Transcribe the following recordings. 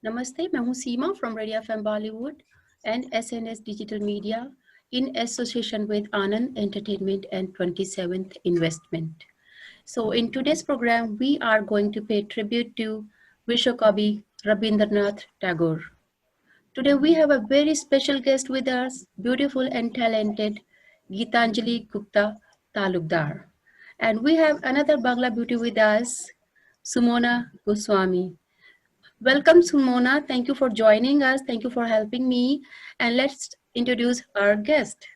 नमस्ते, मैं हूँ सीमा from Radio FM Bollywood and SNS Digital Media in association with Anand Entertainment and 27th Investment. So in today's program, we are going to pay tribute to Vishwakavi Rabindranath Tagore. Today we have a very special guest with us, beautiful and talented Gitanjali Gupta Talukdar. And we have another Bangla beauty with us, Sumona Goswami. Welcome, Sumona. Thank you for joining us. Thank you for helping me. And let's introduce our guest.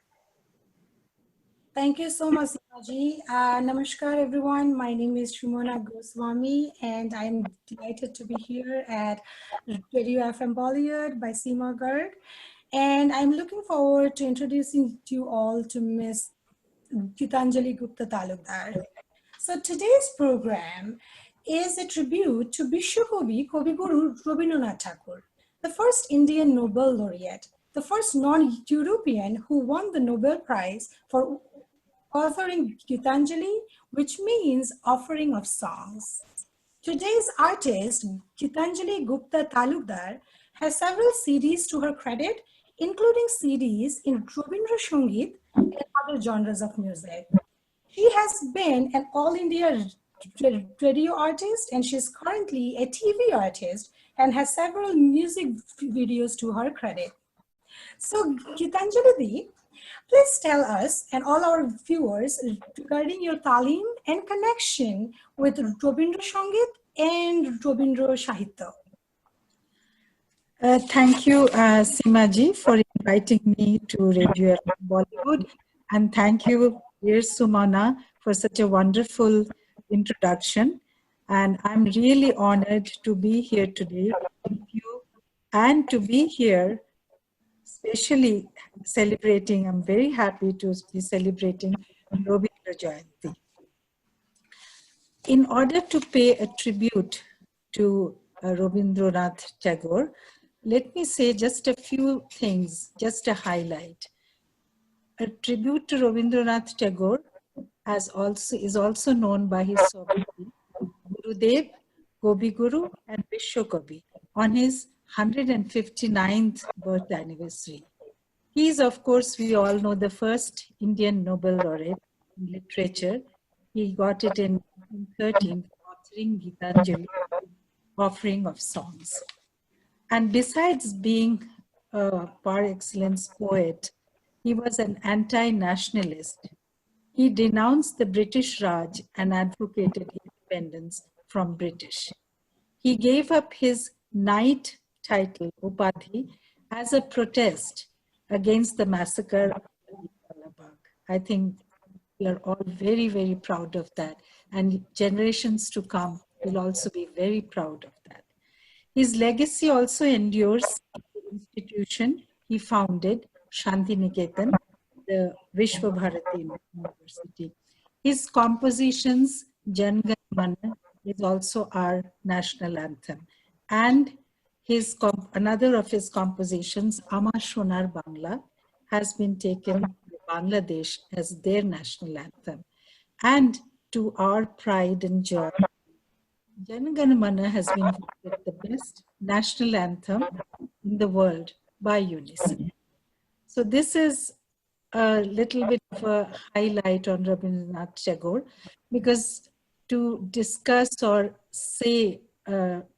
Thank you so much, Simaji. Namaskar, everyone. My name is Shumona Goswami, and I'm delighted to be here at Radio FM Bollywood by Seema Garg. And I'm looking forward to introducing you all to Miss Gitanjali Gupta Talukdar. So today's program is a tribute to Vishwakovi Kobiguru Rabindranath Tagore, the first Indian Nobel laureate, the first non-European who won the Nobel Prize for authoring Gitanjali, which means offering of songs. Today's artist, Gitanjali Gupta Talukdar, has several CDs to her credit, including CDs in Rabindra Sangeet and other genres of music. She has been an All India radio artist, and she's currently a TV artist and has several music videos to her credit. So, Gitanjali, please tell us and all our viewers regarding your talim and connection with Rabindra Sangeet and Rabindra Sahitya. Thank you, Seemaji, for inviting me to Radio Bollywood. And thank you, dear Sumana, for such a wonderful introduction. And I'm really honored to be here today with you and to be here, especially celebrating. I'm very happy to be celebrating Rabindra Jayanti. In order to pay a tribute to Rabindranath Tagore, let me say just a few things, just a highlight. A tribute to Rabindranath Tagore is also known by his sobriquet, Gurudev, Gobi Guru, and Vishwakavi on his 159th birth anniversary. He is, of course, we all know, the first Indian Nobel laureate in literature. He got it in 1913, authoring Gitanjali, offering of songs. And besides being a par excellence poet, he was an anti-nationalist. He denounced the British Raj and advocated independence from British. He gave up his knight title, Upadhi, as a protest against the massacre of Jallianwala Bagh. I think we are all very, very proud of that. And generations to come will also be very proud of that. His legacy also endures in the institution he founded, Shanti Niketan, the Vishwa Bharati University. His compositions, Jan Gan Mana, is also our national anthem. And another of his compositions, Amar Shonar Bangla, has been taken to Bangladesh as their national anthem. And to our pride and joy, Jan Gan Mana has been voted the best national anthem in the world by UNICEF. So this is a little bit of a highlight on Rabindranath Tagore, because to discuss or say,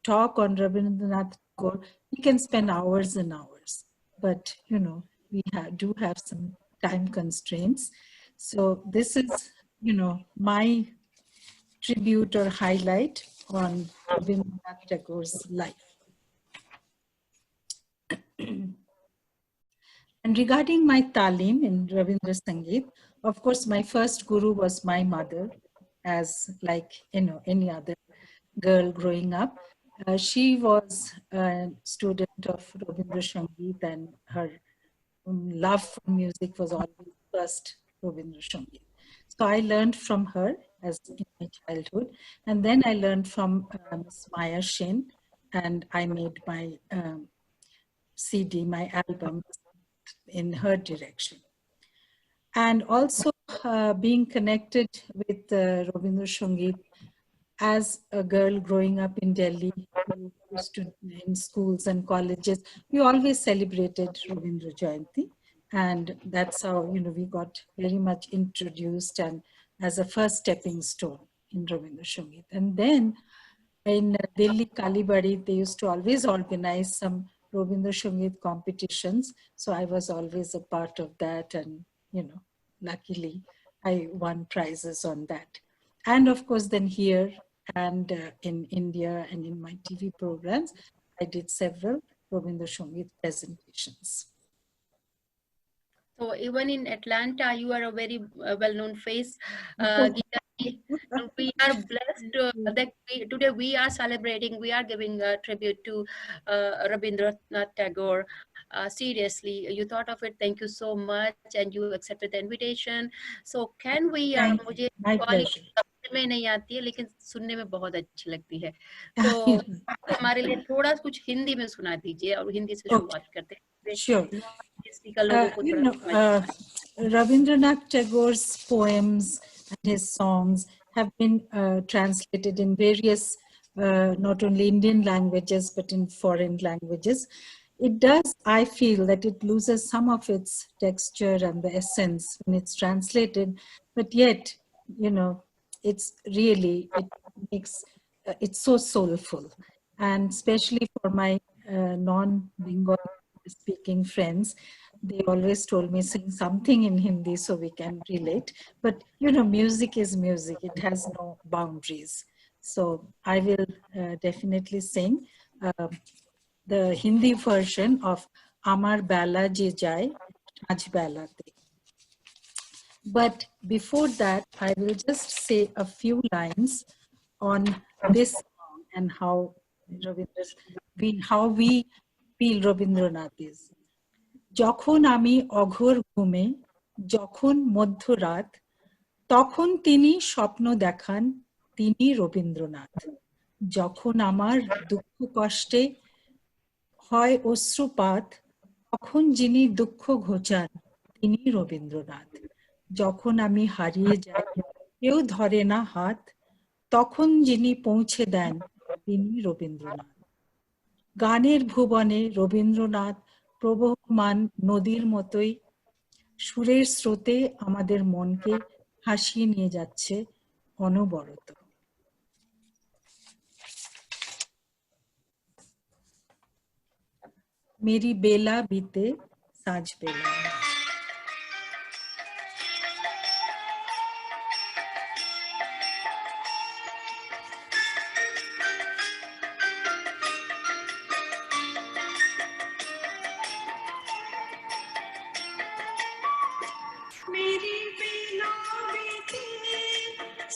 talk on Rabindranath Tagore, we can spend hours and hours, but you know, we do have some time constraints. So this is, you know, my tribute or highlight on Rabindranath Tagore's life. And regarding my talim in Rabindra Sangeet, of course, my first guru was my mother, as like, you know, any other girl growing up. She was a student of Rabindra Sangeet, and her love for music was always first Rabindra Sangeet. So I learned from her as in my childhood, and then I learned from Ms. Maya Shen, and I made my CD, my album, in her direction. And also being connected with Rabindra Sangeet as a girl growing up in Delhi who used to, in schools and colleges, we always celebrated Rabindra Jayanti. And that's how, we got very much introduced and as a first stepping stone in Rabindra Sangeet. And then in Delhi Kalibari, they used to always organize some Rabindra Sangeet competitions. So I was always a part of that. And, luckily I won prizes on that. And of course, then here and in India and in my TV programs, I did several Rabindra Sangeet presentations. So even in Atlanta, you are a very well-known face. We are blessed that today we are celebrating, we are giving a tribute to Rabindranath Tagore. Seriously, you thought of it. Thank you so much, and you accepted the invitation. So can we? मुझे My pleasure. में नहीं आती है, लेकिन सुनने में बहुत अच्छी लगती है. तो हमारे लिए थोड़ा कुछ हिंदी में सुना दीजिए और हिंदी से शुरुआत करते हैं. Sure. Rabindranath Tagore's poems and his songs have been translated in various, not only Indian languages, but in foreign languages. It does, I feel that it loses some of its texture and the essence when it's translated, but yet, it's really, it makes, it's so soulful. And especially for my non-Bengali speaking friends, they always told me sing something in Hindi so we can relate. But music is music, it has no boundaries. So I will definitely sing the Hindi version of Amar Bela Je Jai Aj Bela Te. But before that, I will just say a few lines on this song and how we feel Rabindranath is. যখন আমি অঘোর ঘুমে, যখন মধ্যরাত, তখন তিনি স্বপ্ন দেখান, তিনি রবীন্দ্রনাথ। যখন আমার দুঃখ কষ্টে হয় অশ্রুপাত, তখন যিনি দুঃখ ঘোচান, তিনি রবীন্দ্রনাথ। যখন আমি হারিয়ে যাই, কেউ ধরে না হাত, তখন যিনি পৌঁছে দেন, তিনি রবীন্দ্রনাথ। গানের ভুবনে রবীন্দ্রনাথ প্রবহমান নদীর মতোই সুরের স্রোতে আমাদের মনকে ভাসিয়ে নিয়ে যাচ্ছে অনবরত। मेरी बेला बीते साँझ बेला। मेरी बेला बीते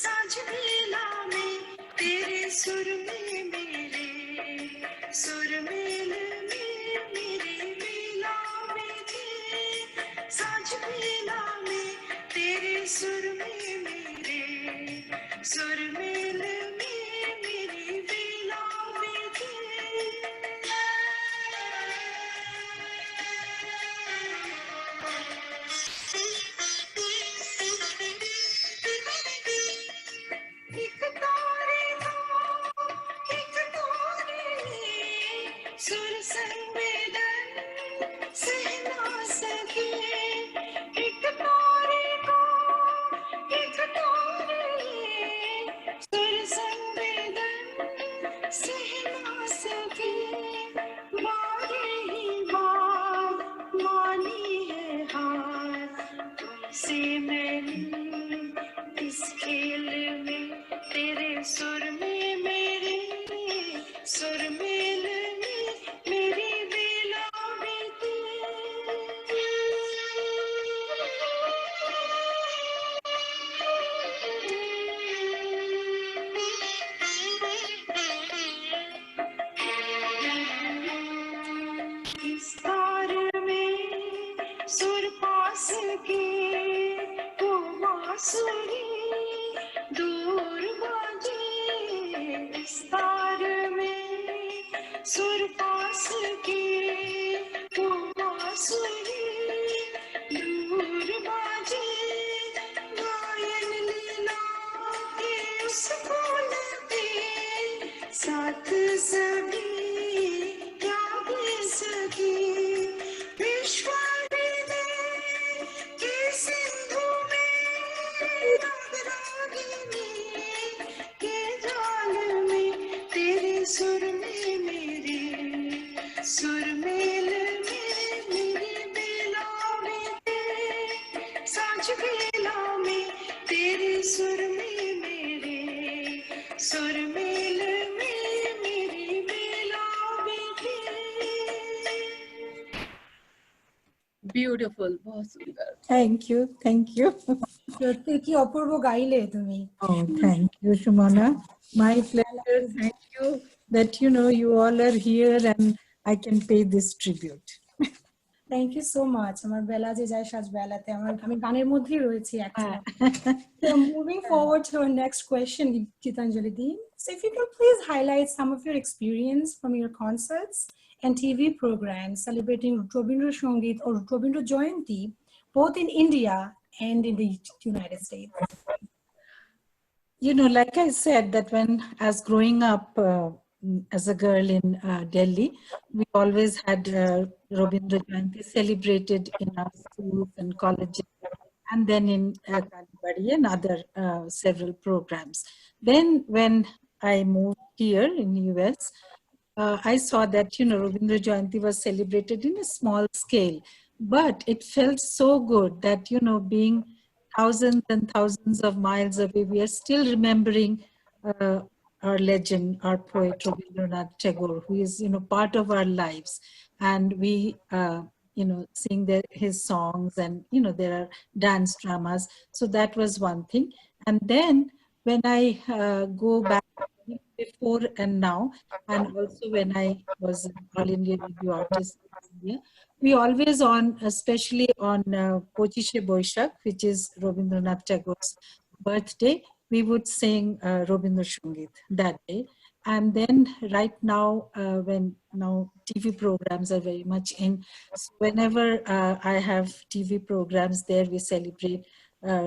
साँझ बेला में तेरे सुर में मेरे सुर मेल में मेरी बेला बीते साँझ बेला में तेरे सुर में मेरे सुर मेल में मेरी बेला बीते एक तारे दो एक तारे सुर संवेदन सहना सके एक तारे को एक तारे सुर संवेदन सहना सके बारे ही बात मानी है हार तुमसे मैंने इस खेल में तेरे सुर में मेरे सुर मेल में मेरी बेला बीती इस तार में सुर पास के वो बांसुरी दूर बाजे इस तार में सुर पास के वो बांसुरी दूर बाजे गायन लीला के उस फूल पे साथ सभी सुरमेल में मेरी बेला में तेरे सांझ बेला में तेरे सुर में मेरे सुरमेल में मेरी बेला में तेरे। Beautiful, बहुत सुंदर। Thank you. Thank you. সত্যি কি অপূর্ব গাইলে তুমি। Oh, thank you, Shumana. My pleasure. Thank you that, you know, you all are here and I can pay this tribute. Thank you so much. আমার বেলা যে যায় সাজ বেলাতে আমি গানের মধ্যেই রয়েছি actually. So moving forward to our next question, Gitanjali Di. So if you can please highlight some of your experience from your concerts and TV programs celebrating Rabindra Sangeet or Rabindra Jayanti, both in India and in the United States. You know, like I said, that when as growing up as a girl in Delhi, we always had Rabindra Jayanti celebrated in our schools and colleges, and then in Kalibadi and other several programs. Then when I moved here in the US, I saw that, you know, Rabindra Jayanti was celebrated in a small scale, but it felt so good that, you know, being thousands and thousands of miles away, we are still remembering our legend, our poet Rabindranath Tagore, who is, you know, part of our lives, and we, you know, sing his songs, and you know, there are dance dramas. So that was one thing. And then when I go back before and now, and also when I was an All India Radio Artist in India, we always on, especially on Pochishe Boishak, which is Rabindranath Tagore's birthday, we would sing Rabindra Sangeet that day. And then right now, when now TV programs are very much in, so whenever I have TV programs there, we celebrate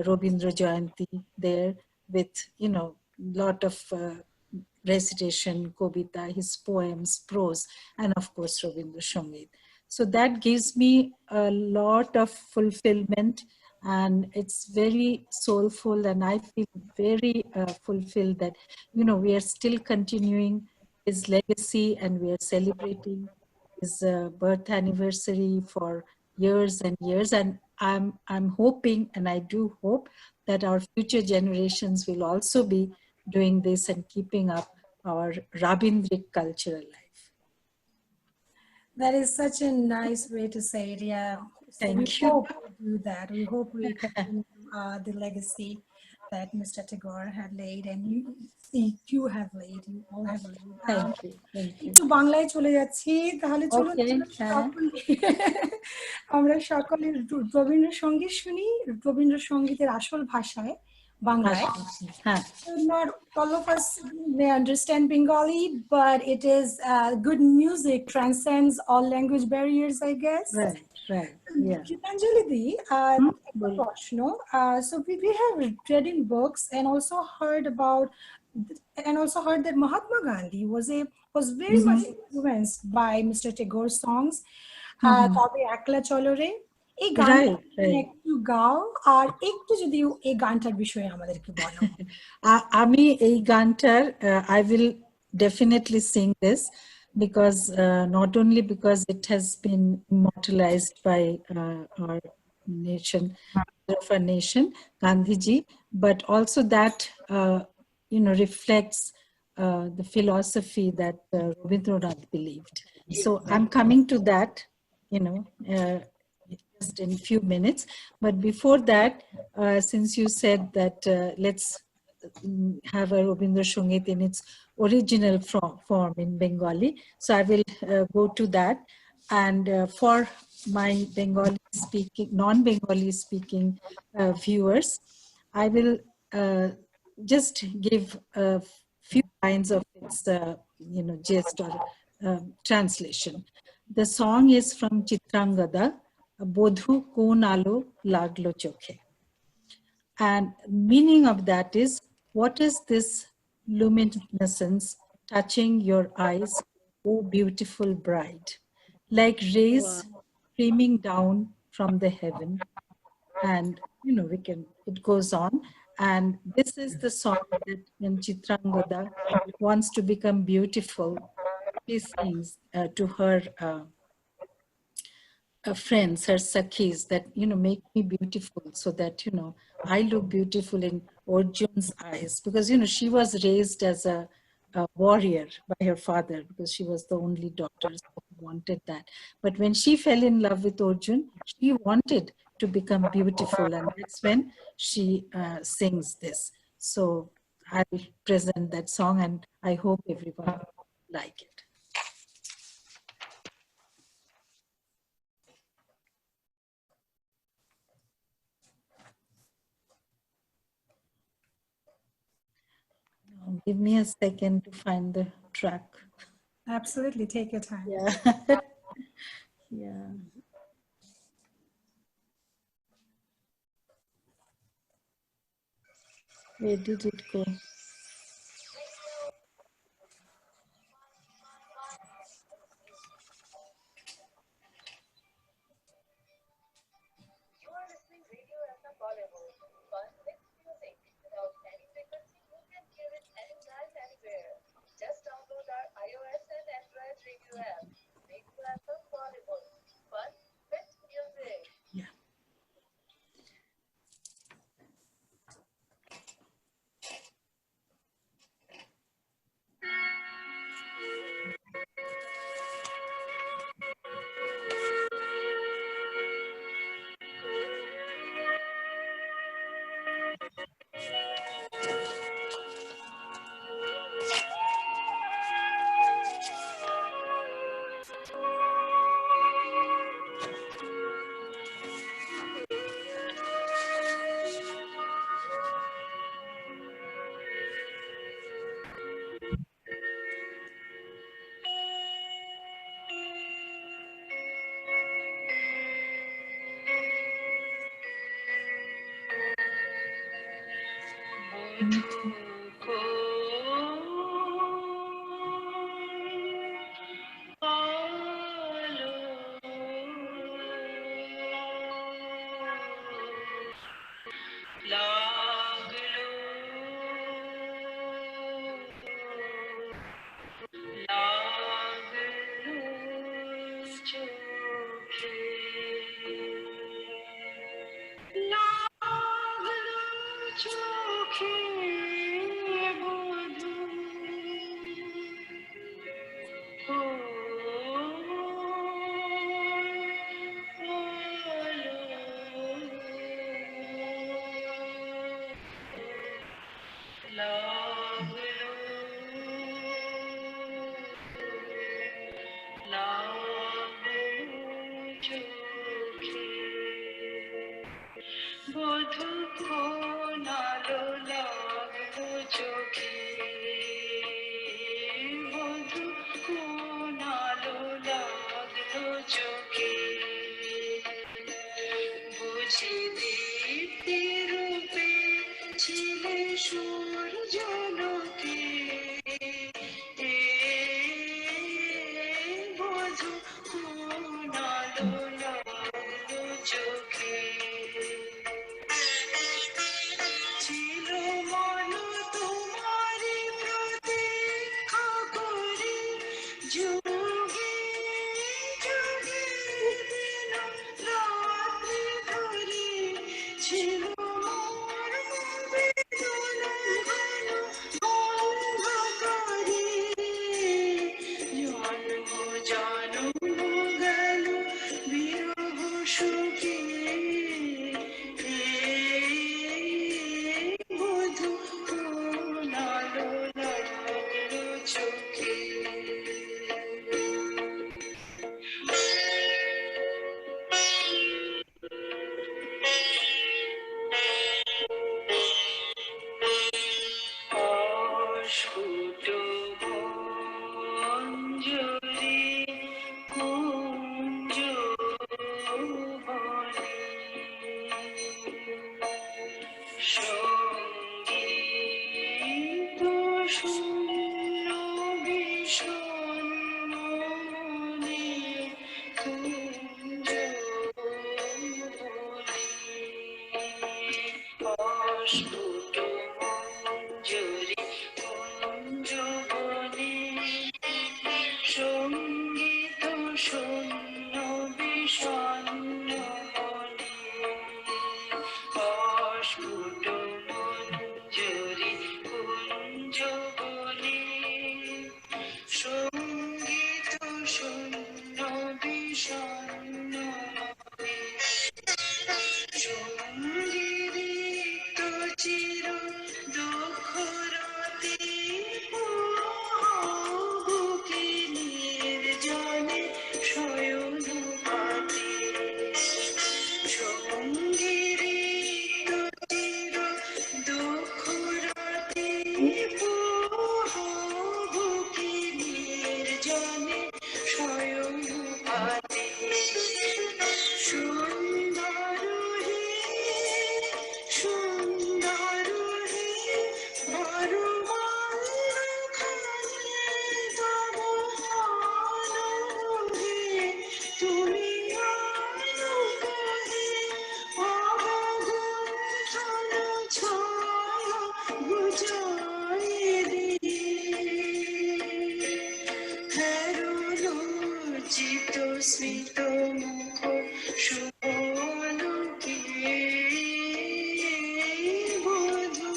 Rabindra Jayanti there with, you know, lot of recitation, kobita, his poems, prose, and of course Rabindra Sangeet. So that gives me a lot of fulfillment, and it's very soulful, and I feel very fulfilled that, you know, we are still continuing his legacy, and we are celebrating his birth anniversary for years and years. And I'm hoping, and I do hope, that our future generations will also be doing this and keeping up our Rabindric culture alive. That is such a nice way to say it. Yeah. So Thank we you. hope we do that. We hope we continue the legacy that Mr. Tagore had laid, and you have laid. You all have laid. Thank you. Thank you. একটু বাংলায় চলে যাচ্ছি তাহলে চলুন Okay, আমরা সকলে রবীন্দ্রসঙ্গীত শুনি রবীন্দ্রসঙ্গীতের আসল ভাষায় বাংলায় Not all of us may understand Bengali, but it is good music transcends all language barriers, I guess. Right, right, yeah. Gitanjali Di, so we have read in books and also heard that Mahatma Gandhi was very much influenced by Mr. Tagore's songs. তবে একলা চলো রে এই গানটা একটু গাও আর একটু যদি এই গানটার বিষয়ে আমাদেরকে বলো। আমি এই গানটার I will definitely sing this because not only because it has been immortalized by our nation, of our nation, Gandhiji, but also that you know, reflects the philosophy that Rabindranath believed. So I'm coming to that, you know, just in a few minutes. But before that, since you said that let's have a Rabindra Sangeet in its original form in Bengali, so I will go to that. And for my Bengali speaking, non-Bengali speaking viewers, I will just give a few lines of its, you know, gist or translation. The song is from Chitrangada, Bodhu Kon Alo Laglo Chokhe. And meaning of that is, what is this luminescence touching your eyes, oh beautiful bride? Like rays streaming down from the heaven. And, you know, it goes on. And this is the song that when Chitrangada wants to become beautiful, she sings to her friends, her sakhis, that, make me beautiful so that, I look beautiful in Arjun's eyes. Because, she was raised as a warrior by her father because she was the only daughter, so he wanted that. But when she fell in love with Arjun, she wanted to become beautiful, and that's when she sings this. So I will present that song, and I hope everyone like it. Give me a second to find the track. Absolutely, take your time. Yeah. Yeah. Where did it go? Yeah. स्मितो मुखो शोभोनुके बोधु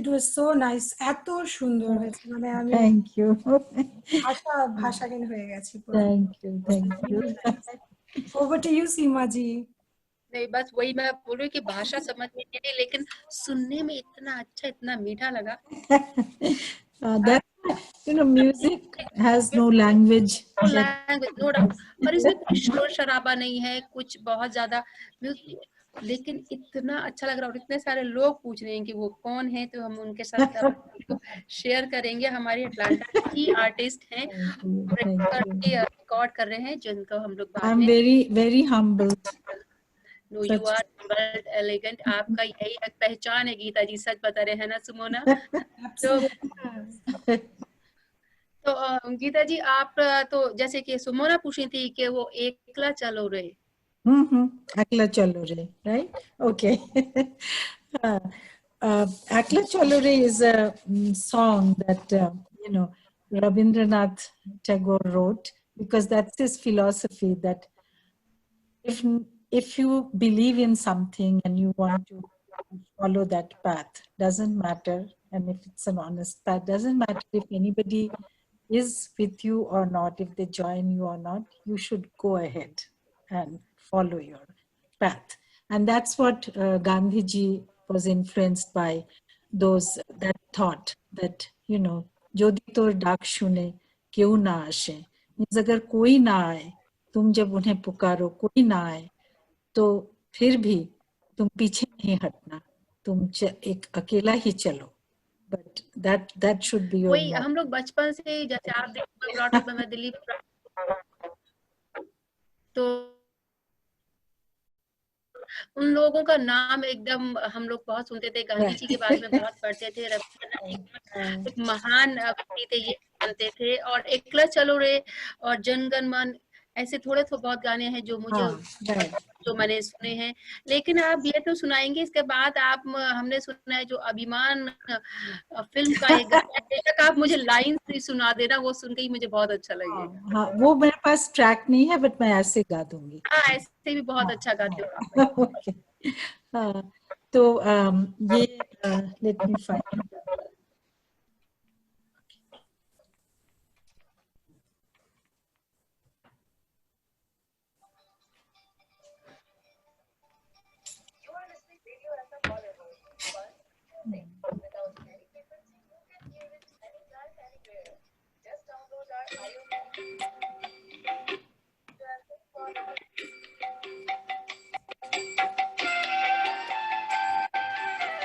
It was so nice. এত সুন্দর হয়েছে, মানে আমি Thank you. ভাষাহীন হয়ে গেছি পুরো। Thank you. Thank you. Over to you, Seema ji. नहीं, बस वही मैं बोल रही हूँ कि भाषा समझ में नहीं आई, लेकिन सुनने में इतना अच्छा, इतना मीठा लगा। That, you know, music has no language. No doubt, और इसमें कोई शोर शराबा नहीं है, कुछ बहुत ज्यादा म्यूजिक, लेकिन इतना अच्छा लग रहा है। और इतने सारे लोग पूछ रहे हैं कि वो कौन है, तो हम उनके साथ शेयर करेंगे। हमारे अटलांटा की आर्टिस्ट हैं, रिकॉर्ड कर रहे हैं, जिनको हम लोग बाद I'm में। very humbled. No, you are humble, elegant. आपका यही एक पहचान है गीता जी, सच बता रहे हैं ना सुमोना? तो गीता जी, आप तो जैसे कि सुमोना पूछी थी कि वो एकला चलो रे। Akla Chalo Re, right? Okay. Akla Chalo Re is a song that, you know, Rabindranath Tagore wrote, because that's his philosophy, that if you believe in something and you want to follow that path, doesn't matter, and if it's an honest path, doesn't matter if anybody is with you or not, if they join you or not, you should go ahead and follow your path. And that's what Gandhiji was influenced by, that thought that, you know, jodi tor डाक shune kyun na ashe, means agar koi na aaye, तुम जब उन्हें पुकारो कोई ना आए, तो फिर भी तुम पीछे नहीं हटना, तुम एक अकेला ही चलो. But that should be your वही हम लोग बचपन से, जैसे आप दिल्ली, तो उन लोगों का नाम एकदम हम लोग बहुत सुनते थे, गांधी जी के बारे में बहुत पढ़ते थे, रविंद्रनाथ एक महान व्यक्ति थे ये जानते थे। और एकला चलो रे और जनगण मन, ऐसे थोड़े बहुत गाने हैं जो मुझे जो मैंने सुने हैं। लेकिन आप ये तो सुनाएंगे, इसके बाद आप, हमने सुना है जो अभिमान फिल्म का एक गाना, आप मुझे लाइन से सुना देना, वो सुन के ही मुझे बहुत अच्छा लगेगा। हाँ, वो मेरे पास ट्रैक नहीं है, बट मैं ऐसे गा दूंगी। हाँ, ऐसे भी बहुत अच्छा गाते हो आप। Okay. तो ये let me find.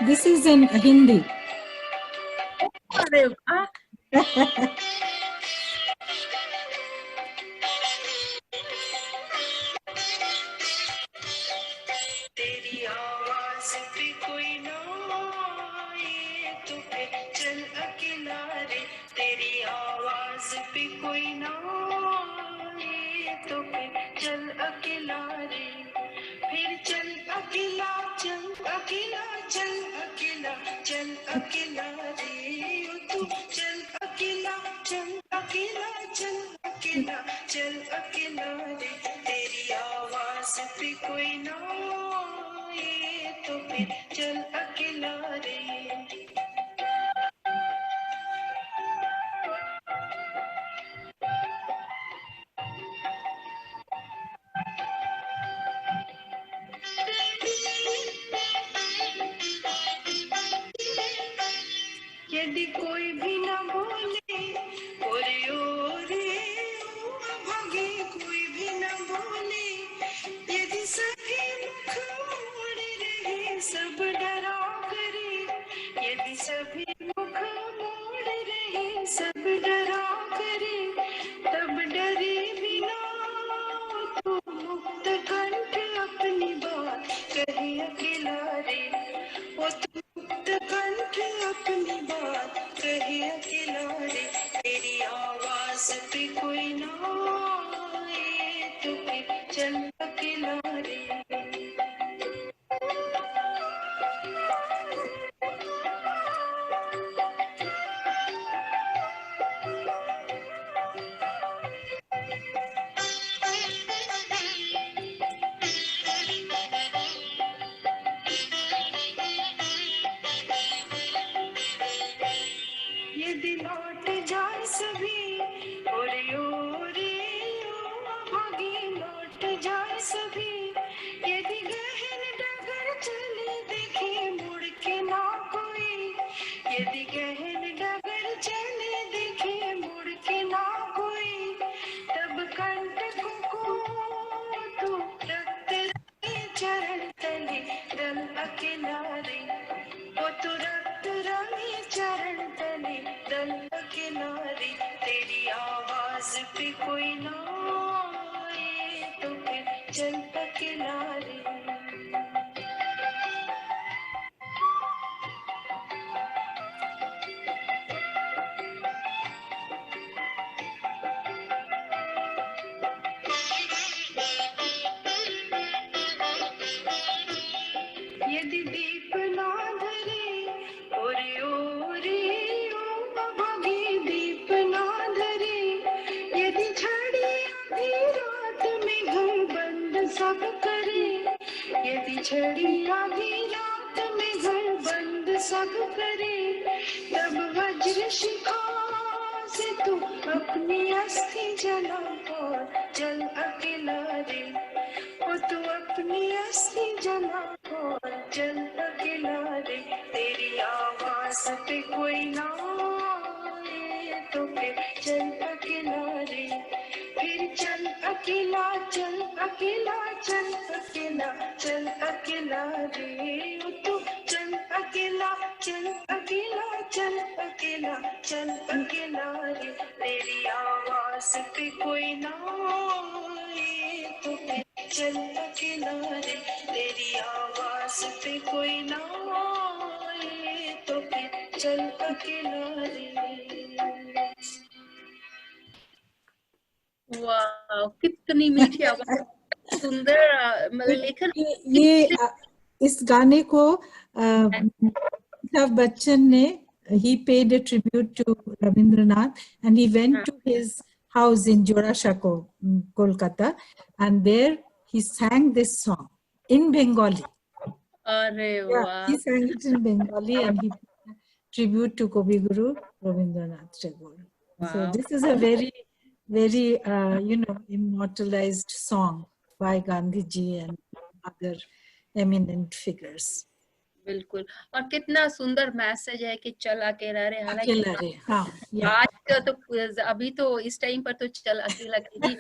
This is in Hindi. तेरी आवाज पे कोई ना आए तो फिर चल अकेला रे, तेरी आवाज पे कोई ना आए तो फिर चल अकेला रे, फिर चल अकेला, चल अकेला, चल अकेला, चल अकेला रे, तू चल अकेला, चल अकेला, चल अकेला, चल अकेला रे, तेरी आवाज पे कोई ना आए तो फिर चल अकेला रे। यदि कोई भी न बोले ओरे ओरे ओ भागे, कोई भी न बोले, यदि सभी मुख मोड़े रहे, सब डरा करे, चल अकेला रे। यदि लौट जाए सभी ओरे ओरे ओ भागी लौट जाए सभी, यदि गहन डगर चले देखे मुड़ के ना कोई, यदि गहन डगर चले देखे मुड़ के ना कोई, तब कंटकों को तो रक्त रंगे चरण तले दल अकेला रे। वो तो रक्त रंगे चरण तले दल अकेला रे। तेरी आवाज पे कोई ना आए तो फिर चल अकेला रे। यदि दीप ना धरे ओरे ओरे ओ भागी दीप ना धरे, यदि छड़ी आधी रात में घर बंद सब करे, यदि छड़ी आधी रात में घर बंद सब करे, तब वज्र शिखा से तू अपनी अस्थि जला और जल अकेला रे। वो तू अपनी अस्थि जला और जल अकेला रे। तेरी आवाज पे कोई ना आए तो फिर चल अकेला रे। फिर चल अकेला चल अकेला चल अकेला चल अकेला रे। वो तू चल अकेला चल अकेला चल अकेला चल अकेला रे। तेरी आवाज पे कोई ना आए तो फिर चल अकेला रे। तेरी आवाज पे कोई ना आए तो फिर चल अकेला रे। वाह, कितनी मीठी आवाज, सुंदर मतलब लेखन। इस गाने को अमिताभ बच्चन ने he paid a tribute to Rabindranath and he went to his house in Jorashako, Kolkata, and there he sang this song in Bengali. अरे Yeah, वाह, he sang it in Bengali and he paid a tribute to Kavi Guru Rabindranath Tagore. So wow. this is a very, very, immortalized song by Gandhi ji and other eminent figures. बिल्कुल, और कितना सुंदर message है कि चल अकेला रे। हालांकि अकेला रे, हाँ, yeah. आज का तो अभी तो इस टाइम पर तो चल अकेला के ही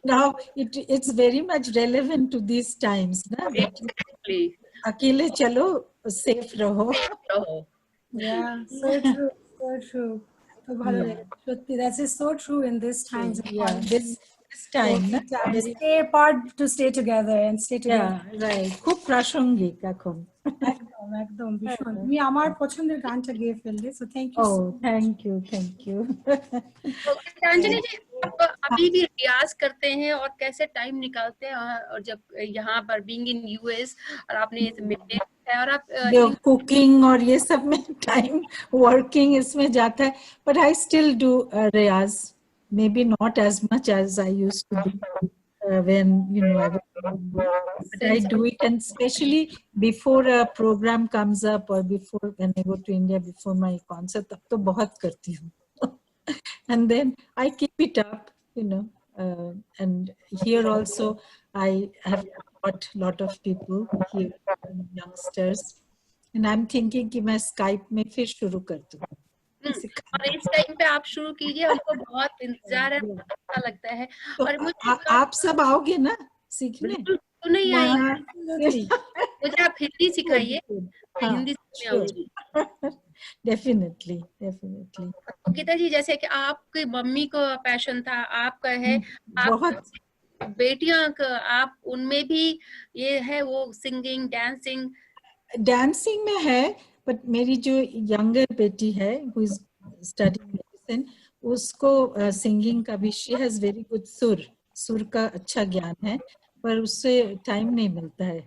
Now it's very much relevant to these times, na? Exactly. अकेले चलो, safe रहो. Oh, Yeah, so true, so true. तो भालो Yeah. लेगा सত্যি, that is so true in this times. Yeah, this time, na? Very, Stay apart to stay together and stay together. yeah, right. খুব প্রাসঙ্গিক এখন. একদম একদম ভীষণ। তুমি আমার পছন্দের গানটা গেয়ে ফেললে, so thank you. Oh, thank you, thank you. तो गीतांजलि जी, आप अभी भी रियाज करते हैं और कैसे टाइम निकालते हैं? और जब यहाँ पर बीइंग इन यूएस और आपने मेंटेन है और आप जो कुकिंग और ये सब में टाइम वर्किंग इसमें जाता है, but I still do Riyaz, maybe not as much as I used to do when I was, but I do it, and especially before a program comes up or before when I go to India before my concert, तब तो बहुत करती हूँ. And then I keep it up, and here also I have got a lot of people here, youngsters, and I'm thinking कि मैं Skype में फिर शुरू कर दूँ. और इस टाइम पे आप शुरू कीजिए, हमको बहुत इंतजार है, बहुत अच्छा लगता है। तो और मुझे आप सब आओगे ना सीखने? बिल्कुल क्यों नहीं आएंगे, मुझे आप हिंदी सिखाइए, मैं हिंदी सीखने आऊंगी। Definitely, definitely. तो गीता जी, जैसे कि आपकी मम्मी को पैशन था, आपका है, बहुत बेटियां का आप उनमें भी ये है वो सिंगिंग डांसिंग? डांसिंग में है, बट मेरी जो यंगर बेटी है who is studying medicine, उसको सिंगिंग का भी, she has very good सुर, सुर का अच्छा ज्ञान है, पर उससे टाइम नहीं मिलता है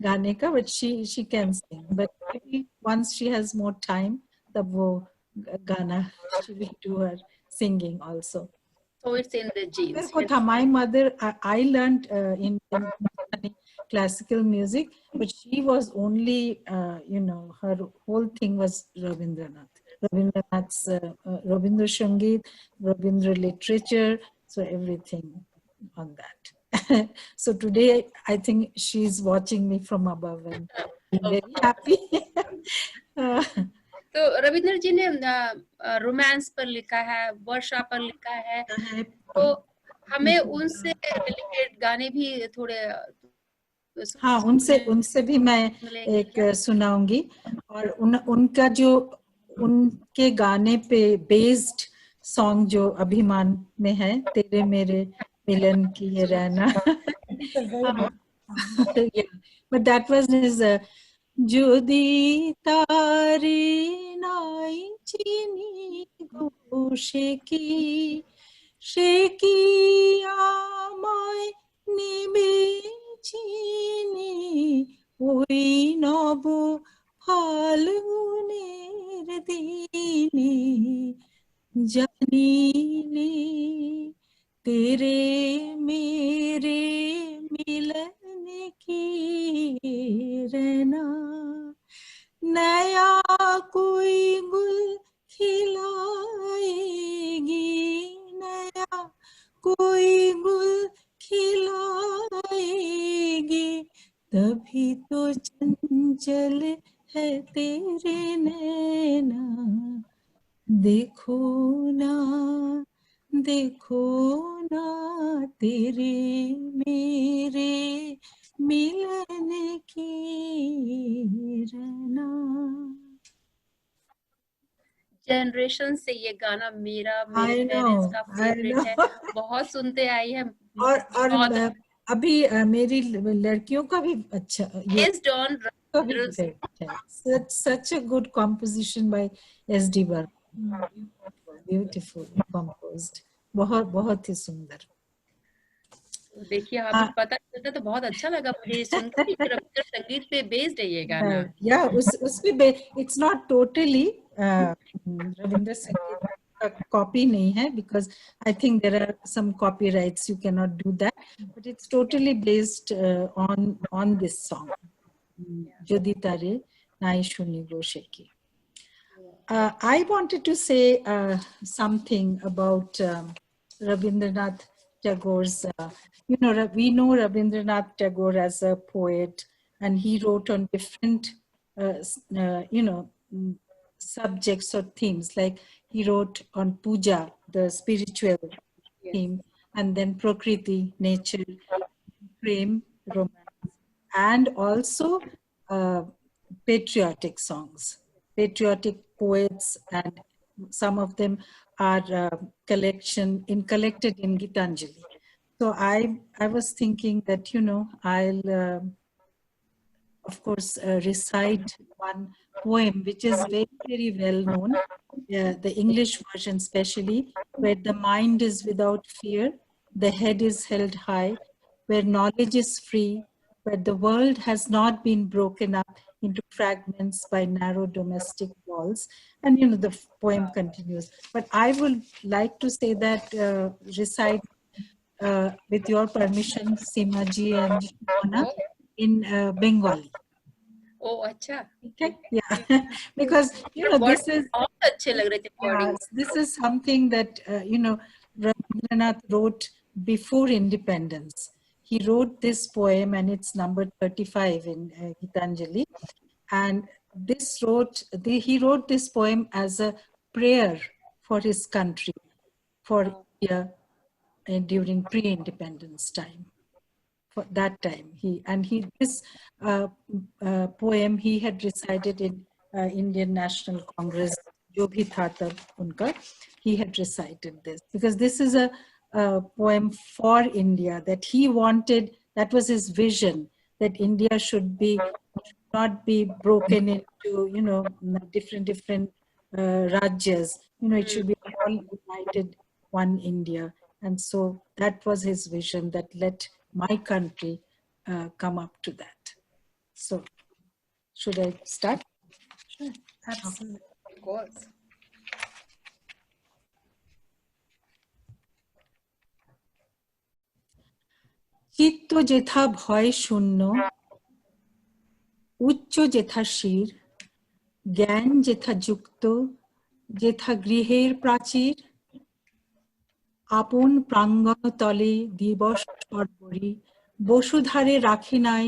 गाने का. But she can sing. But maybe once she has more time, तब वो गाना she will do her singing also. So it's in the मेरे genes. को था, my mother, I learned in classical music, but she was only, you know, her whole thing was Rabindranath. Rabindranath's Rabindra Sangeet, Rabindra literature, so everything on that. So today, I think she's watching me from above and I'm very happy. तो रविंद्र जी ने romance पर लिखा है, वर्षा पर लिखा है, तो हमें उनसे रिलेटेड गाने भी थोड़े हाँ, उनसे भी मैं एक सुनाऊंगी. और उनका जो उनके गाने पे बेस्ड सॉन्ग जो अभिमान में है, तेरे मेरे मिलन की ये रहना. But that was his जुदी तारे नाई चीनी गो शेकी शेकी आमाय निबे চিনি ওই নব ফাল্গুনের দিনে জানিলে तेरे मेरे मिलन की रहना नया कोई गुल खिलाएगी नया कोई गुल खिलाएगी तभी तो चंचल है तेरे नैना देखो ना तेरे मेरे मिलन की रहना. जनरेशन से ये गाना मेरा मेरे पेरेंट्स का फेवरेट है, बहुत सुनते आई है. और अभी मेरी लड़कियों का भी अच्छा, based on such a good composition by S.D. Burman. Beautiful composed. बहुत ही सुंदर. देखिए, हमें पता चलता तो बहुत अच्छा लगा मुझे सुनकर कि रविंद्र संगीत पे बेस्ड है ये गाना. या उसपे it's not totally रविंद्र संगीत का कॉपी नहीं है, because I think there are some copyrights, you cannot do that, but it's totally based on this song, Jodi Tare Nai Shuni Go Sheki. I wanted to say something about Rabindranath Tagore's, you know, we know Rabindranath Tagore as a poet, and he wrote on different, you know, subjects or themes. Like he wrote on puja, the spiritual theme, and then prakriti, nature, prem, romance, and also patriotic songs, patriotic poets, and some of them are collected in Gitanjali. So I was thinking that, you know, I'll of course recite one poem which is very, very well known, the English version especially, where the mind is without fear, the head is held high, where knowledge is free, where the world has not been broken up into fragments by narrow domestic walls. And, you know, the poem continues. But I would like to say that, recite with your permission, Seema ji and Mona, in Bengali. Oh, acha. Okay, yeah, because, you know, this is something that, you know, Rabindranath wrote before independence. He wrote this poem, and it's number 35 in Gitanjali. And he wrote this poem as a prayer for his country, for India, during pre-independence time. For that time, this poem he had recited in Indian National Congress, jo bhi tha tab unka, he had recited this, because this is a poem for India that he wanted. That was his vision, that India should not be broken into, you know, different rajyas. You know, it should be all united, one India. And so that was his vision, that let my country come up to that. So should I start? Sure, absolutely. Of course. চিত্ত যেথা ভয় শূন্য, উচ্চ যেথা শির, জ্ঞান যেথা যুক্ত, যেথা গৃহের প্রাচীর, আপন প্রাঙ্গণ তলে দিবস সর্বরি, বসুধারে রাখি নাই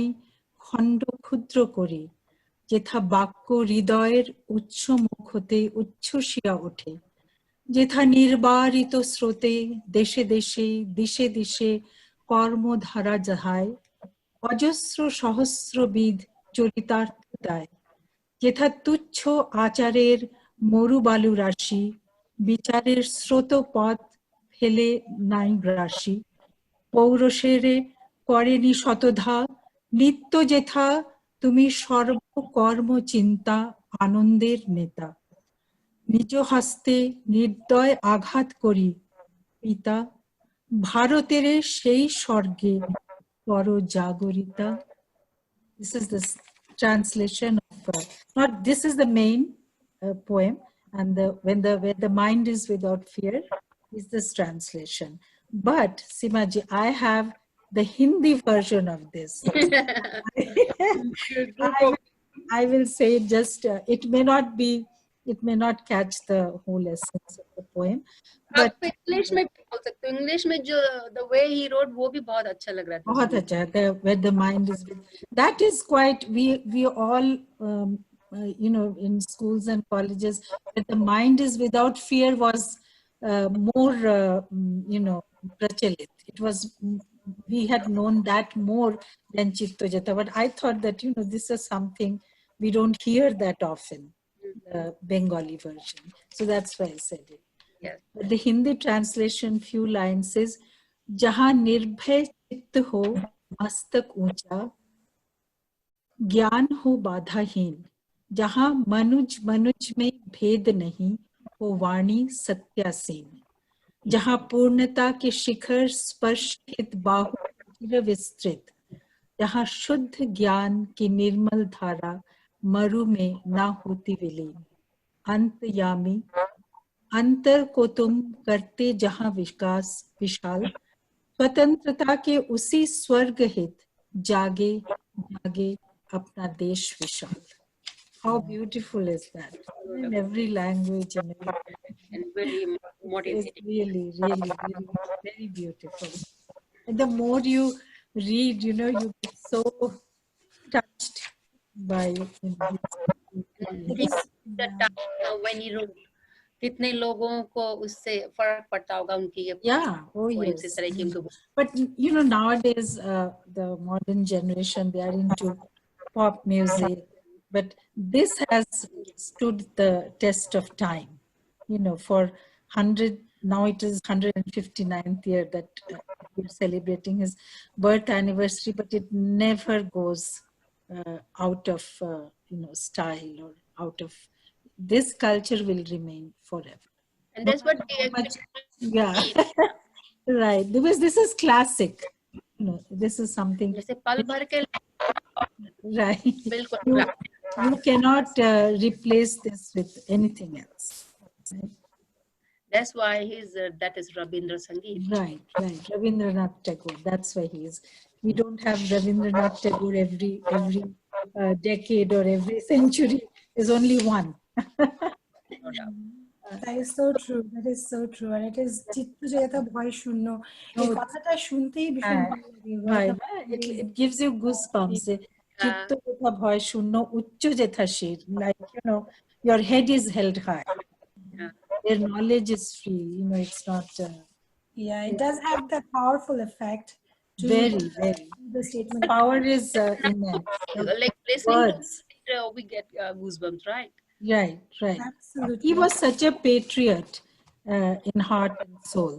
খণ্ড ক্ষুদ্র করে, যেথা বাক্য হৃদয়ের উচ্চ মুখ হতে উচ্ছ্বসিয়া ওঠে, যেথা নির্বারিত স্রোতে দেশে দেশে দিশে দিশে কর্মধারা যাহায়, অজস্র সহস্রবিধ চরিতার্থ দায়, যেথা তুচ্ছ আচারের মরুবালু রাশি, বিচারের স্রোতপথ ফেলে নাই গ্রাসী, পৌরুষেরে করেনি শতধা, নিত্য যেথা তুমি সর্বকর্ম চিন্তা আনন্দের নেতা, নিজ হস্তে নির্দয় আঘাত করি পিতা, ভারতের সেই স্বর্গে পর জাগরিতা. This is the translation of, not this is the main poem, and where the mind is without fear is this translation. But Simaji, I have the Hindi version of this. I will say just, it may not catch the whole essence of the poem, but आप English में भी बोल सकते हो. English में जो the way he wrote वो भी बहुत अच्छा लग रहा था. बहुत अच्छा, where the mind is with, that is quite, we all in schools and colleges, where the mind is without fear was more prachalit. It was, we had known that more than Chitta Jeta, but I thought that this is something we don't hear that often, the Bengali version, so that's why I said it. Yes. But the Hindi translation, few lines, says, जहाँ निर्भय चित्त हो मस्तक ऊंचा, ज्ञान हो बाधाहीन, जहाँ मनुज मनुज में भेद नहीं, हो वाणी सत्यासीन, जहाँ पूर्णता के शिखर स्पर्शित बाहु चिर विस्तृत, जहाँ शुद्ध ज्ञान की निर्मल धारा मरु में ना होती विलीन, अंतयामी अंतर को तुम करते जहाँ विकास विशाल, स्वतंत्रता के उसी स्वर्ग हित, जागे जागे अपना देश विशाल. How beautiful is that? In every language and very it's motivating. really, really, really very beautiful. And the more you read, you get so touched by The time when he wrote, कितने लोगों को उससे फर्क पड़ता होगा उनकी ये Yeah, oh poems, yes. इस तरह की उनको. But nowadays the modern generation, they are into pop music, but this has stood the test of time. For 100, now it is 159th year that we're celebrating his birth anniversary, but it never goes out of style or out of, this culture will remain forever. And that's what Yeah. Right, because this is classic. This is something, जैसे पल भर के right? बिल्कुल You cannot replace this with anything else. Right? That's why that is Rabindra Sangeet. Right. Rabindranath Tagore. That's why he is. We don't have Rabindranath Tagore every decade or every century. There's only one. No doubt. That is so true. That is so true. And it is চিত্ত যেথা ভয় শূন্য। এই কথাটা শুনতেই ভীষণ ভালো লাগে। It gives you goosebumps. চিত্ত যেথা ভয় শূন্য, উচ্চ যেথা শির. Like, your head is held high. Their knowledge is free. It's not. Yeah, it does have that powerful effect. Very. The statement. Power is immense. Like listening Words. to it, we get goosebumps, right? Right. Absolutely. He was such a patriot in heart and soul.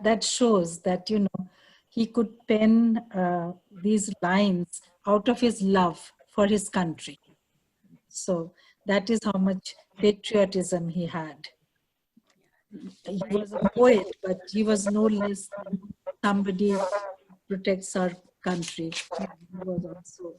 That shows that, he could pen these lines out of his love for his country. So that is how much patriotism he had. he was a poet, but he was no less than somebody who protects our country. He was also.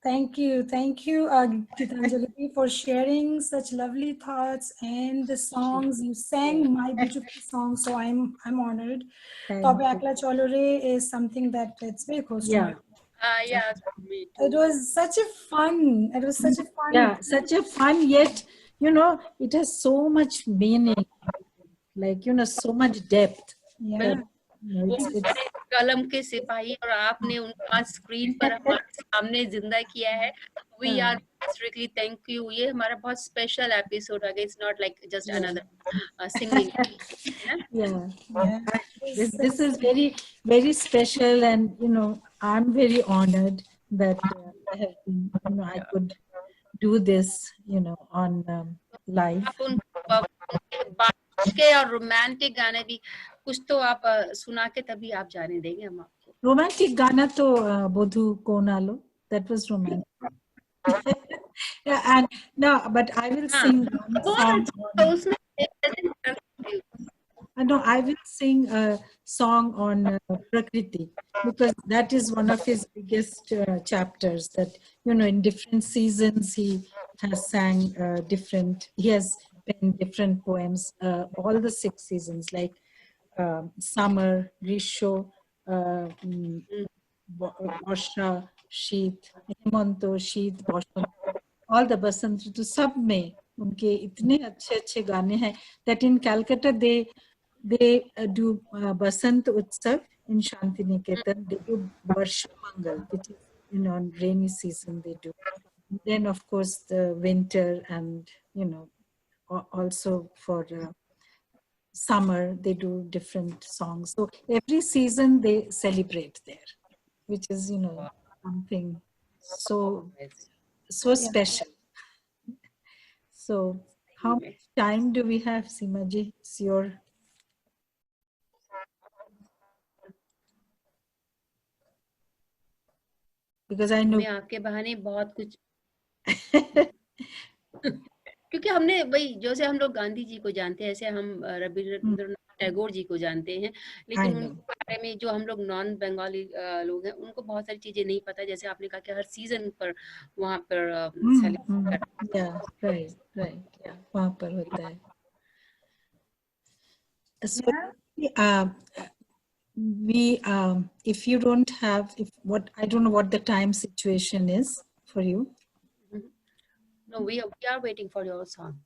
Thank you, Gitanjali, for sharing such lovely thoughts and the songs you sang. My beautiful song, so I'm honored. Thank Tobe you. Akla Cholore is something that it's very close to my. Yeah, me It too. was such a fun. It was such a fun. Yeah, such a fun, yet, you know, it has so much meaning, like, you know, so much depth. Yeah. That, you know, वो it's हमारे कलम के सिपाही और आपने उनको आज screen पर हमारे सामने जिंदा किया है. We are strictly thank you. ये हमारा बहुत स्पेशल एपिसोड है. It's not like just another singing. yeah. Yeah. This is very, very special, and you know, I'm very honored that I have been, you know, I could do this, you know, on live. आप उनके बारिश के और romantic गाने भी कुछ तो आप सुना के तभी आप जाने देंगे हम आपको. Romantic Gana to Bodhu Konalo, that was romantic. Yeah, and no, but I will sing one song. तो उसमें No, I will sing a song on Prakriti, because that is one of his biggest chapters. That, you know, in different seasons he has sang different. He has penned different poems. All the 6 seasons, like summer, Grisho, Varsha, Sheet, Hemanto, Sheet, Bosant, all the Basant Ritu, सब में उनके इतने अच्छे अच्छे गाने हैं that in Calcutta they do Basant Utsav in Shantiniketan. They do Varsha Mangal, which is, you know, in rainy season they do. And then of course the winter, and you know, also for summer they do different songs. So every season they celebrate there, which is, you know, something so special. So how much time do we have, Simaji? It's your. Because I know. मैं आपके बहाने बहुत कुछ क्योंकि हमने वही जैसे हम लोग गांधी जी को जानते हैं, ऐसे हम रविंद्रनाथ टैगोर जी को जानते हैं, लेकिन उनके बारे में जो हम लोग नॉन बंगाली लोग हैं उनको बहुत सारी चीजें नहीं पता. जैसे आपने कहा कि हर सीजन पर वहाँ पर वहाँ पर होता है. So we if you don't have, I don't know what the time situation is for you. No, we are waiting for your song.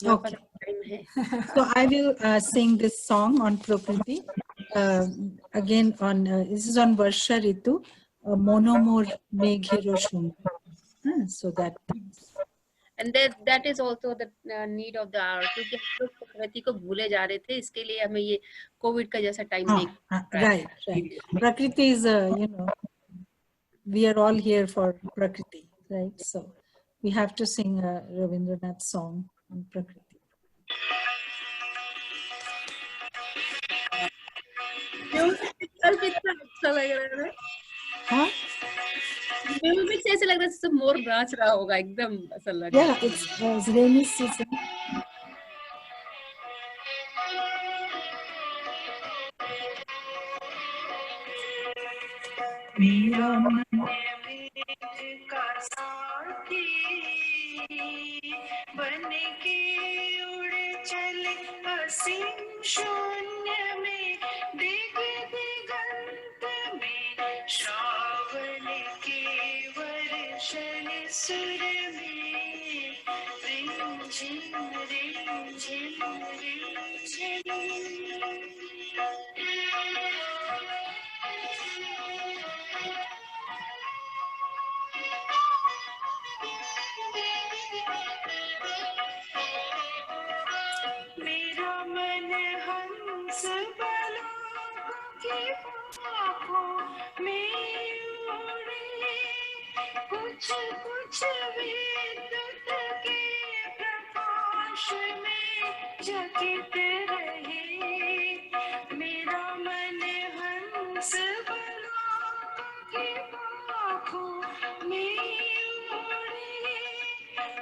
Okay. So I will sing this song on Prakriti. Again, on this is on Varsha Ritu, Monomor Meghiro Shum. So that. And that is also the need of the hour, क्योंकि हम लोग प्रकृति को भूले जा रहे थे, इसके लिए हमें ये कोविड का जैसा टाइम नहीं. Right. Prakriti is you know, we are all here for Prakriti, right? So we have to sing a Rabindranath song on Prakriti. कितना अच्छा लग रहा है. हाँ? म्यूजिक से ऐसे लग रहा है जैसे मोर नाच रहा होगा, एकदम ऐसा लग रहा है. Yeah, it's rainy season. मेरा मन का साथी बन के उड़ चले असीम शून्य में, दिग दिगंत में श्रावण के वर्षण सुर में, रिमझिम रिमझिम रिमझिम. मेरा मन हंस बलाओं की आँखों में उड़े, कुछ कुछ विद्युत के प्रकाश में चकित रहे. मेरा मन हंस बलाओं की आँखों में उड़े,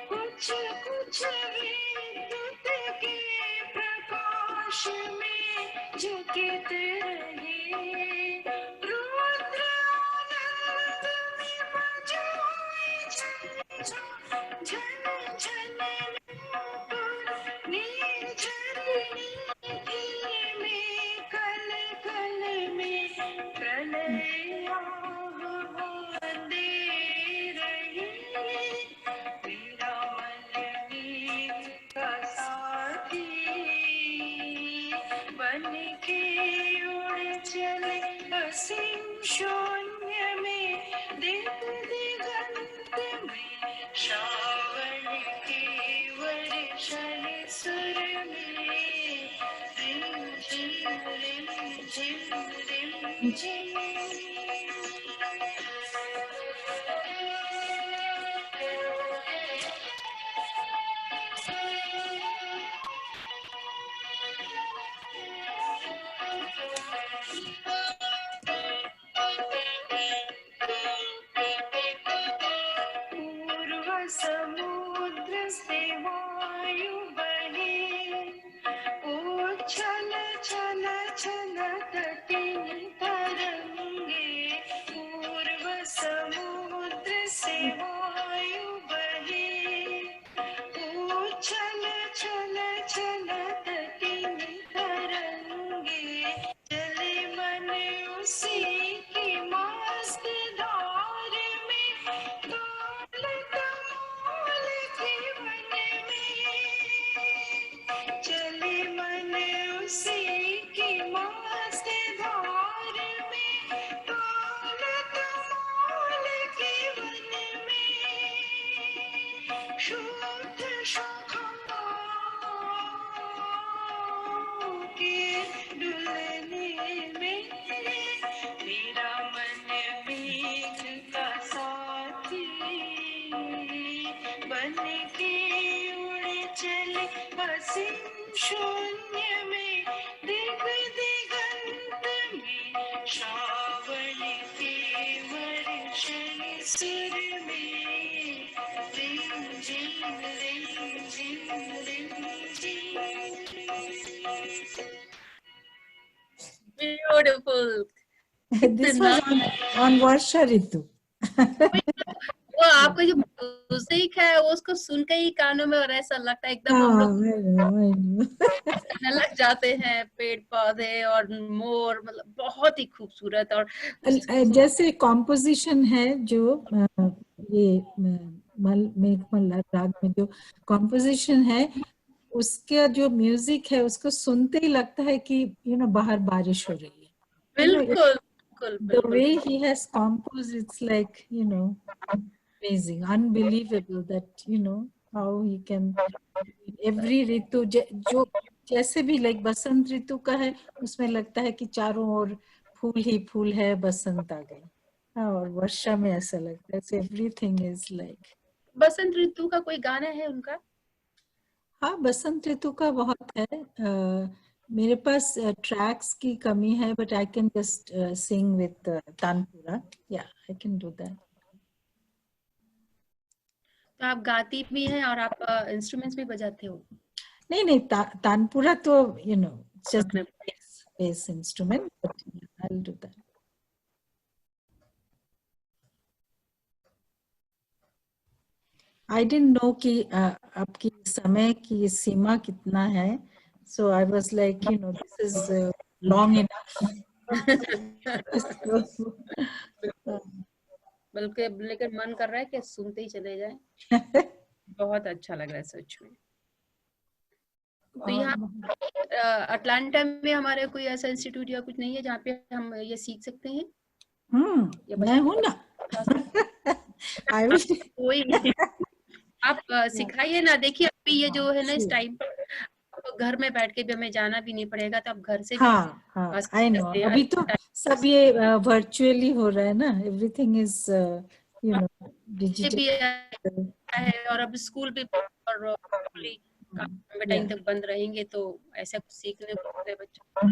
कुछ कुछ विद्युत के झुकित रहे रुद्र आनंद में बजाए झंझा झन झन नूपुर निर्झरनी में कल कल में प्रलय आह्वान दे रही मेरा मन मीत का साथी बन के उड़ चले असीम शून्य में दिग दिगंत में श्रावण के वर्षण सुर में रिम झिम रिम झिम रिम झिम पूर्व समुद्र से वायु बहे उछल छल छल तटिन तरंगे पूर्व समुद्र से वायु बहे उछल छल छल तटिन तरंगे चले मन उसी की मस्त धार में दौलत मोल के वन में चले मन उसी की मस्त धार में दौलत मोल के वन में शुद्ध शाखाओं के डुलने में मेरा मन मेघ का साथी बन के उड़ चले असीम शून्य में दिग दिगंत में श्रावण के वर्षण सुर में रिम झिम रिम झिम रिम झिम beautiful. This was on Varsha Ritu. वो आपका जो म्यूजिक है वो उसको सुन के ही कानों में और ऐसा लगता है एकदम हम लोग I know. गाने लग जाते हैं पेड़ पौधे और मोर, मतलब बहुत ही खूबसूरत। और जैसे कॉम्पोजिशन है जो ये मेघमल्ला राग में जो कॉम्पोजिशन है उसका जो म्यूजिक है उसको सुनते ही लगता है कि बाहर बारिश हो रही है। बिल्कुल The way he has composed, it's like amazing, unbelievable that how he can every ऋतु जो जैसे भी लाइक बसंत ऋतु का है उसमें लगता है कि चारों ओर फूल ही फूल है, बसंत आ गई। और वर्षा में ऐसा लगता है एवरीथिंग इज लाइक। बसंत ऋतु का कोई गाना है उनका? हाँ, बसंत ऋतु का बहुत है। मेरे पास ट्रैक्स की कमी है but I can just sing with tanpura. या आई कैन डू दैट। तो आप गाती भी हैं और आप इंस्ट्रूमेंट्स भी बजाते हो? नहीं, तानपुरा तो just bass instrument, but I will do that. I didn't know कि आपकी समय की सीमा कितना है, so I was like this is long enough. बल्कि लेकिन मन कर रहा है कि सुनते ही चले जाएं। बहुत अच्छा लग रहा है सच में। तो यहाँ अटलांटा में हमारे कोई ऐसा इंस्टीट्यूट या कुछ नहीं है जहाँ पे हम ये सीख सकते हैं? मैं हूँ ना। आई विल कोई नहीं, आप सिखाइए ना। देखिए अभी ये जो है ना इस टाइम पर घर में बैठ के भी हमें जाना भी नहीं पड़ेगा, तो आप घर से भी हाँ आई नो। अभी तो सब ये वर्चुअली हो रहा है ना, एवरीथिंग इज डिजिटल भी है। और अब स्कूल भी और काफी टाइम तक बंद रहेंगे, तो ऐसा कुछ सीखने को मिलता है बच्चों को।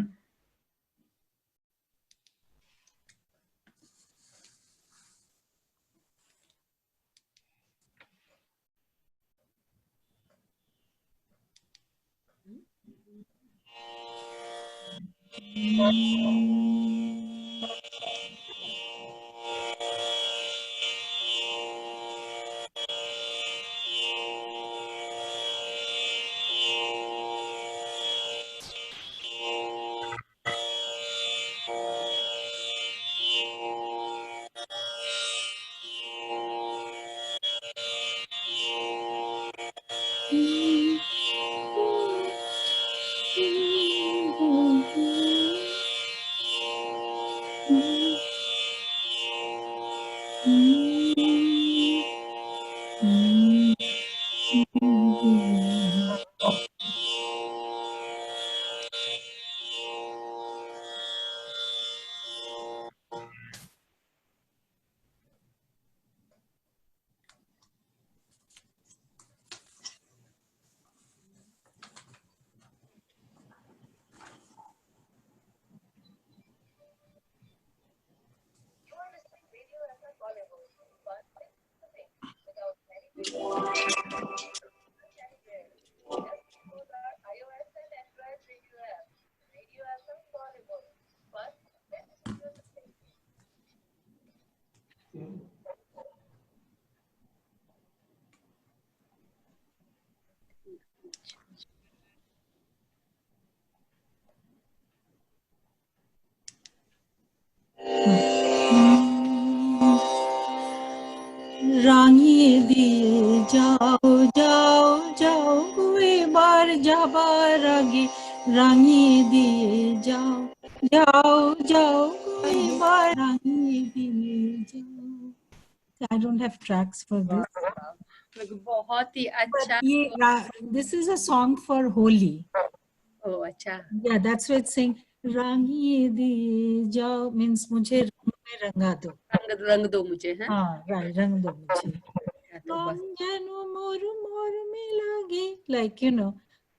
রাঙিয়ে দিয়ে যাও যাও যাও এবার যাবার আগে রাঙিয়ে দিয়ে যাও যাও যাও এবার রাঙিয়ে দিয়ে যাও. I don't have tracks for this. बहुत ही अच्छा. This is a song for Holi. Oh, अच्छा. Yeah, that's why it's saying रांगिए दिए जाओ means मुझे रंग में रंगा दो. रंग दो मुझे. हैं? हाँ, right, रंग दो मुझे. तो बस. যেন মোর মর্মে লাগে, like, you know,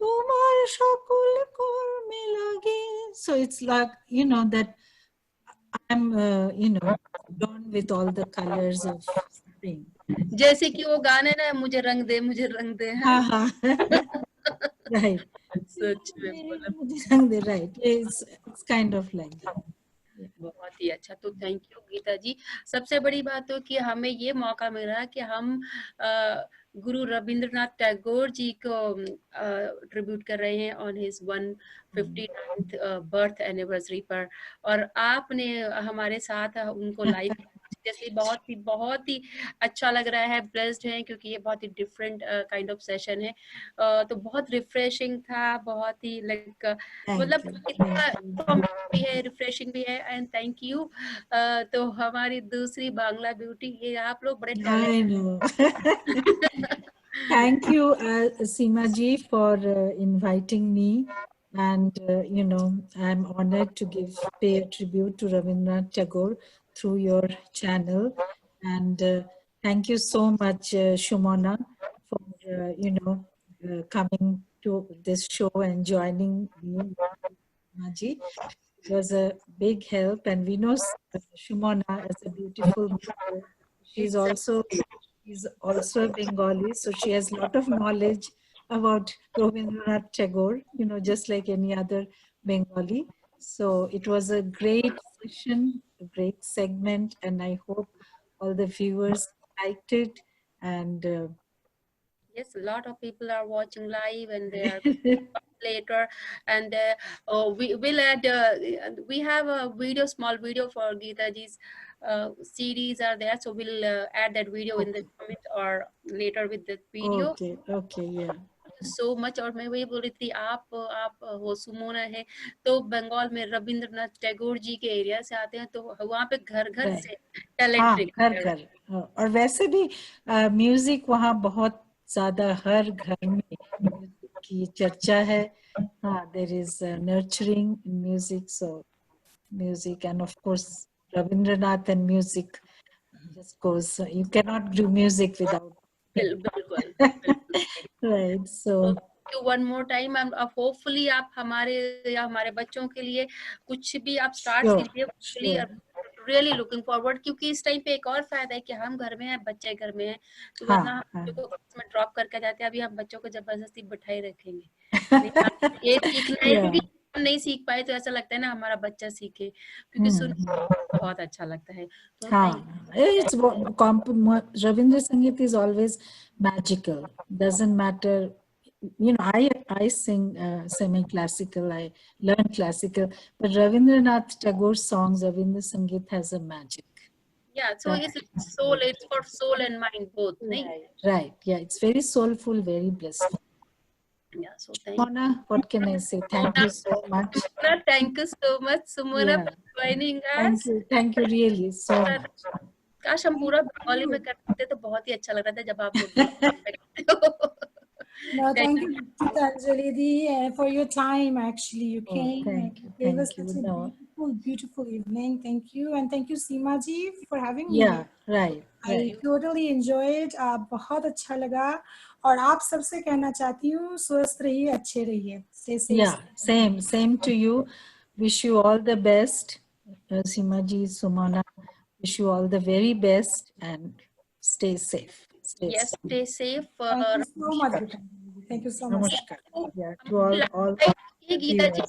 তোমার সকল কর্মে লাগে. So it's like, you know, that I'm, you know, drawn with all the colors of spring. जैसे कि वो गाने ना, मुझे रंग दे, मुझे रंग दे. हाँ हाँ. Right. सच में बोला. मुझे रंग दे, right. It's kind of like that. बहुत ही अच्छा. तो थैंक यू गीता जी. सबसे बड़ी बात तो कि हमें ये मौका मिला कि हम गुरु रविंद्रनाथ टैगोर जी को ट्रिब्यूट कर रहे हैं on his 159th birth anniversary पर, और आपने हमारे साथ उनको लाइव जैसे बहुत ही अच्छा लग रहा है. ब्लेस्ड हैं क्योंकि ये बहुत ही डिफरेंट काइंड ऑफ सेशन है. तो बहुत रिफ्रेशिंग था, बहुत ही लाइक मतलब इतना भी है, रिफ्रेशिंग भी है. And thank you. तो हमारी दूसरी बांग्ला ब्यूटी, ये आप लोग बड़े I know. Thank you, Seema ji, for inviting me. And, you know, I'm honored to pay a tribute to Rabindranath Tagore through your channel. And thank you so much, Shumona, for, you know, coming to this show and joining me, Seema ji. It was a big help, and we know Shumona as a beautiful mother. She's also a Bengali, so she has a lot of knowledge about Rabindranath Tagore, you know, just like any other Bengali. So it was a great session, a great segment, and I hope all the viewers liked it. And yes, a lot of people are watching live and they are later, and we will add we have a small video for Geeta ji's CDs are there, so we'll add that video in the comment or later with the video. Okay, yeah. So much. और मैं वही बोल रही थी, आप वो सुमोना है तो बंगाल में रविंद्रनाथ टैगोर जी के एरिया से आते हैं, तो वहाँ पे घर घर से टैलेंट घर और वैसे भी म्यूजिक वहाँ बहुत ज्यादा, हर घर में म्यूजिक की चर्चा है. There is nurturing in music, so music, and of course Rabindranath and music just goes. You cannot do music without. Right. So one more time, and hopefully आप हमारे या हमारे बच्चों के लिए कुछ भी आप स्टार्ट कीजिए. Really looking forward, क्योंकि इस टाइम पे एक और फायदा है कि हम घर में हैं, बच्चे घर में हैं, तो वरना हम बच्चों को इसमें ड्रॉप करके जाते हैं. अभी हम बच्चों को जबरदस्ती बैठाए रखेंगे. ये सीखना है, क्योंकि हम नहीं सीख पाए तो ऐसा लगता है ना हमारा बच्चा सीखे, क्योंकि सुन बहुत अच्छा लगता है। तो हाँ, it's Ravindra Sangeet is always magical. Doesn't matter, you know. I sing semi-classical. I learn classical, but Rabindranath Tagore's songs, Ravindra Sangeet has a magic. yeah, so it's soul. It's for soul and mind both. Right. Yeah, it's very soulful, very blissful. Yeah. So thank you. Mona, what can I say? Thank you so much. Thank you so much, Sumona, Yeah. for joining us. Thank you really so much. काश हम पूरा बंगाली में करते तो बहुत ही अच्छा लग रहा था जब आप लोग No, thank you, Gitanjali Di, for your time. Actually, you came thank and you, gave us thank you. such a No. beautiful, beautiful evening. Thank you, and thank you, Seema ji, for having me. Yeah, right. I totally enjoyed. बहुत अच्छा लगा और आप सबसे कहना चाहती हूँ स्वस्थ रहिए, अच्छे रहिए. Stay safe. Yeah, same to you. Wish you all the best, Seema ji, Sumana. Wish you all the very best and stay safe. Yes, stay safe. Thank you so much. Thank you so much. Namaskar. Yeah, to all Gita जी,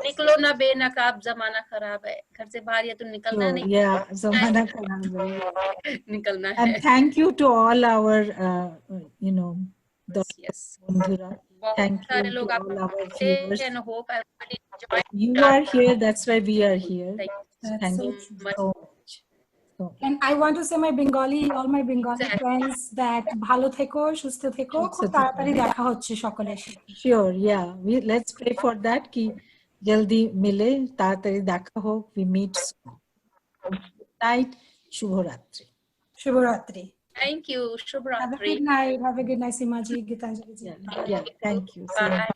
निकलो ना बेनकाब, जमाना खराब है, घर से बाहर या तो निकलना नहीं. Yeah, zamana खराब है. निकलना है. And thank you to all our, you know, yes. Bondhura. Thank you to all our viewers. And hope everybody enjoyed. You are here, that's why we are here. Thank you so much. so much. And I want to say all my Bengali friends that bhalo theko, shusto theko, khub taratari dekha hocche shokole. Sure, yeah. Let's pray for that ki jaldi mile, taratari dekha ho, we meet soon. Good night, Shubharatri. Shubharatri. Thank you, Shubharatri. Have a good night, Seema ji, Gitanjali ji. Yeah, thank you. Bye.